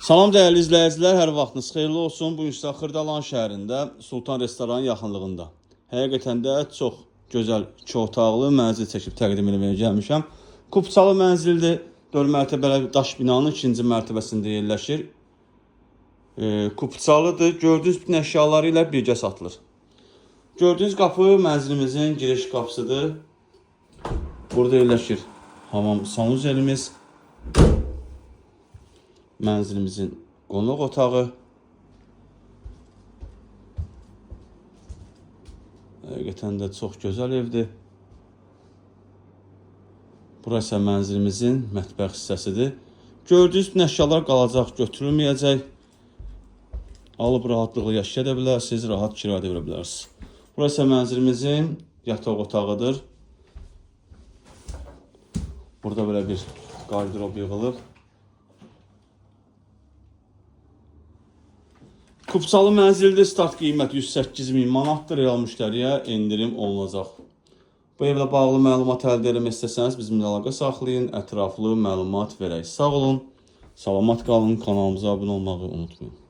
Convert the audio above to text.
Salam dəyərli izləyicilər, hər vaxtınız xeyirli olsun. Bu gün sizə Xırdalan şəhərində Sultan restoranın yaxınlığında. Həqiqətən də çox gözəl, iki otaqlı mənzil çəkib təqdim etməyə gəlmişəm. Kupçalı mənzildir. 4 mərtəbəli daş binanın ikinci mərtəbəsində yerləşir. Kupçalıdır. Gördüyünüz bütün əşyaları ilə birgə satılır. Gördüyünüz qapı mənzilimizin giriş qapısıdır. Burada yerləşir hamam sanuzelimiz. Mənzilimizin qonaq otağı. Həqiqətən də çox gözəl evdir. Burası mənzilimizin mətbəx hissəsidir. Gördüyünüz bütün əşyalar qalacaq, götürülməyəcək. Alıb rahatlıqla yaşaya bilərsiniz, rahat kirayədə verə bilərsiniz. Burası mənzilimizin yataq otağıdır. Burada belə bir qardirob yığılıb. Kupçalı mənzildə start qiyməti 108.000 manatdır. Real müştəriyə endirim olunacaq. Bu evlə bağlı məlumat əldə etmək istəsəniz bizimlə əlaqə saxlayın, ətraflı məlumat verək. Sağ olun, salamat qalın, kanalımıza abunə olmağı unutmayın.